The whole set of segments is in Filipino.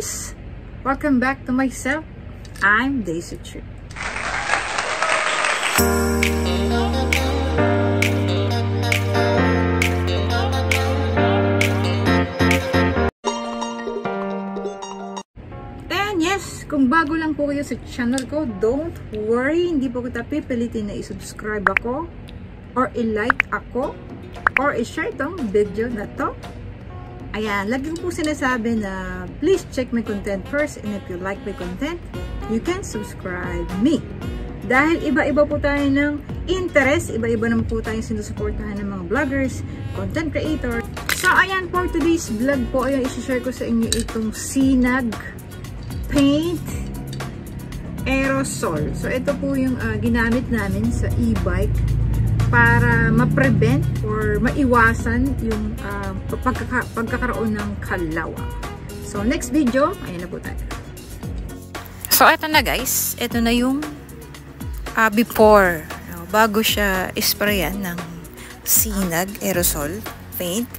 guys! Welcome back to myself. I'm Daisy Tree. And yes, kung bago lang po kayo sa channel ko, don't worry, hindi po kita pipilitin na i-subscribe ako or i-like ako or i-share itong video na to. Ayan, lagi po sinasabi na please check my content first, and if you like my content, you can subscribe me. Dahil iba-iba po tayo ng interest, iba-iba naman po tayong sinusuportahan ng mga vloggers, content creator. So ayan, for today's vlog po, ayan, isi-share ko sa inyo itong Sinag Paint Aerosol. So ito po yung ginamit namin sa e-bike para ma-prevent or maiwasan yung pagkakaroon ng kalawang. So, next video, ayan na po tayo. So, ito na guys. Ito na yung before. Bago siya isprayan ng Sinag Aerosol Paint.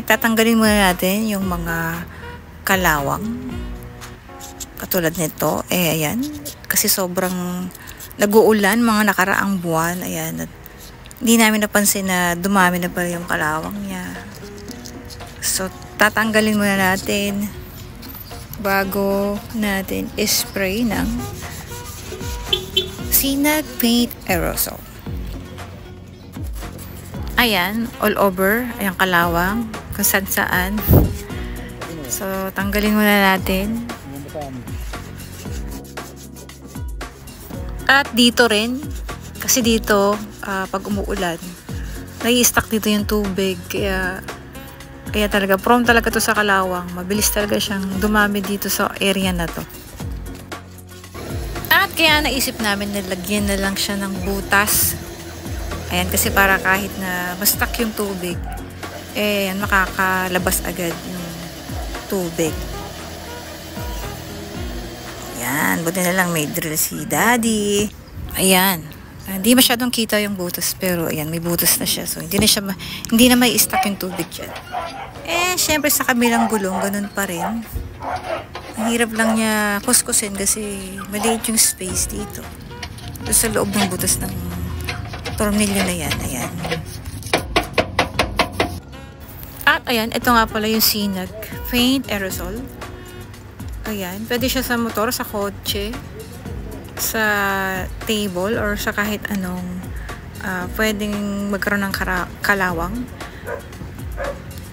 Tatanggalin muna natin yung mga kalawang. Katulad nito. Ayan. Kasi sobrang nag-uulan mga nakaraang buwan. Ayan. At hindi namin napansin na dumami na pala yung kalawang niya. So, tatanggalin muna natin bago natin spray ng Sinag Paint Aerosol. Ayan. All over. Ayan kalawang. Kung saan. So, tanggalin muna natin. At dito rin, kasi dito, pag umuulan, nai-stuck dito yung tubig. Kaya talaga, prone talaga to sa kalawang. Mabilis talaga siyang dumami dito sa area na to. At kaya naisip namin na lagyan na lang siya ng butas. Ayan, kasi para kahit na ma-stuck yung tubig, makakalabas agad yung tubig. Ayan, buti na lang may drill si Daddy. Ayan. Hindi masyadong kita yung butas, pero ayan, may butas na siya. So, hindi na may stuck yung tubig dyan. Syempre sa kabilang gulong, ganun pa rin. Ang hirap lang niya kuskusin kasi maliit yung space dito. Doon sa loob ng butas ng tornilyo na yan. Ayan. At ayan, ito nga pala yung Sinag Paint Aerosol. Ayan, pwede siya sa motor, sa kotse, sa table, or sa kahit anong pwedeng magkaroon ng kalawang.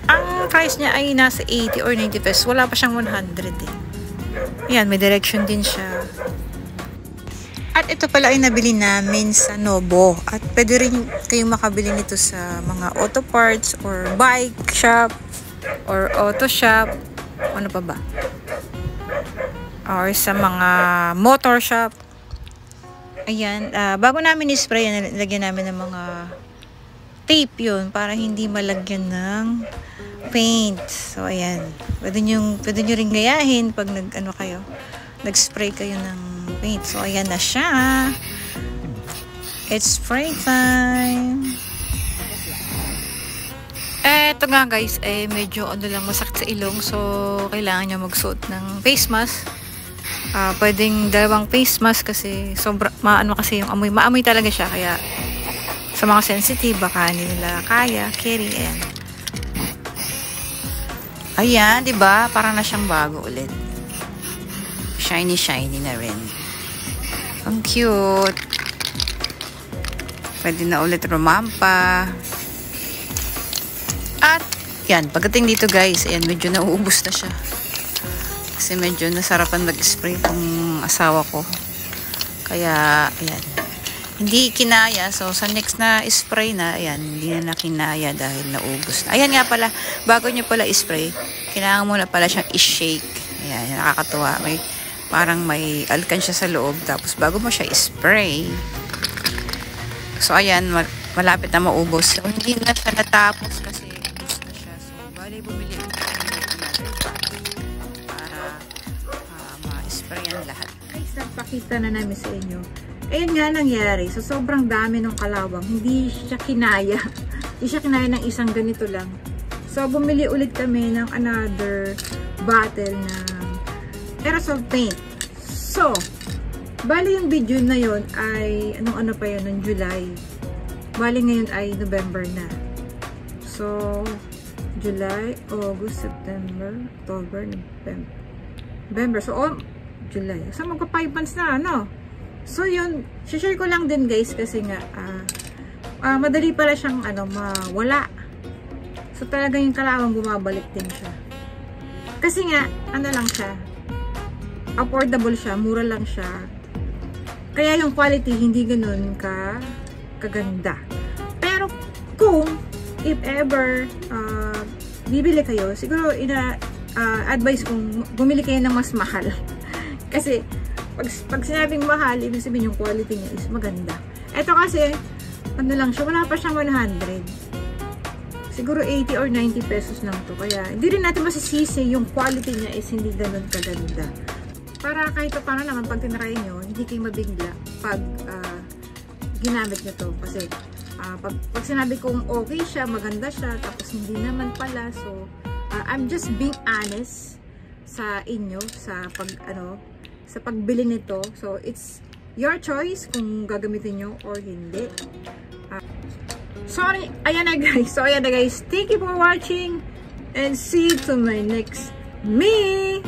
Ang price niya ay nasa 80 or 90 pesos. Wala pa siyang 100 eh. Ayan, may direction din siya. At ito pala ay nabili namin sa Nobo. At pwede rin kayong makabili nito sa mga auto parts or bike shop or auto shop. Ano pa ba? Or sa mga motor shop. Ayan, bago namin i-spray, nilagyan namin ng mga tape yun para hindi malagyan ng paint. So, ayan. Pwede nyo rin gayahin pag nag-spray kayo ng paint. So, ayan na siya. It's spray time. Ito nga guys, medyo lang masakit sa ilong. So, kailangan nyo magsuot ng face mask. Pwedeng dalawang face mask kasi maano kasi yung amoy. Maamoy talaga siya. Kaya sa mga sensitive, baka hindi nila kaya carry. Ayan, diba? Parang na siyang bago ulit. Shiny na rin. Ang cute. Pwede na ulit rumampa. At yan, pagdating dito guys, ayan, medyo nauubos na siya. Kasi medyo nasarapan mag-spray itong asawa ko. Kaya, ayan. Hindi kinaya. So, sa next na spray na, ayan, hindi na kinaya dahil naubos na. Ayan nga pala, bago nyo pala spray, kailangan muna pala siyang i-shake. Ayan, nakakatuwa. Parang may alkansya sa loob. Tapos, bago mo siya spray. So, ayan, malapit na maubos. So, hindi na siya natapos kasi ubos na siya. So, bali bumili na sprayan lahat. Guys, nagpakita na namin sa inyo. Ayun nga nangyari. So, sobrang dami ng kalawang. Hindi siya kinaya. Hindi siya kinaya ng isang ganito lang. So, bumili ulit kami ng another bottle ng aerosol paint. So, bali yung video na yon ay, ano pa yun, ng July. Bali ngayon ay November na. So, July, August, September, October, November. So, July. So, magka 5 months na, ano? So, yun, share ko lang din guys kasi nga, madali pala siyang, mawala. So, talaga yung kalawang bumabalik din siya. Kasi nga, lang siya, affordable siya, mura lang siya. Kaya yung quality, hindi ganun kaganda. Pero, kung, if ever, bibili kayo, siguro, advice kong bumili kayo ng mas mahal. Kasi, pag sinabing mahal, ibig sabihin yung quality niya is maganda. Ito kasi, lang siya, wala pa siyang 100. Siguro 80 or 90 pesos lang to. Kaya, hindi rin natin masisisi yung quality niya is hindi ganun kaganda. Para kahit paano naman, pag tinry nyo, hindi kayo mabigla pag ginamit nyo to. Kasi, pag sinabi kong okay siya, maganda siya, tapos hindi naman pala. So, I'm just being honest sa inyo, sa pagbili nito. So, it's your choice kung gagamitin nyo or hindi. Sorry, ayan na guys. So, ayan na guys. Thank you for watching and see you to my next me.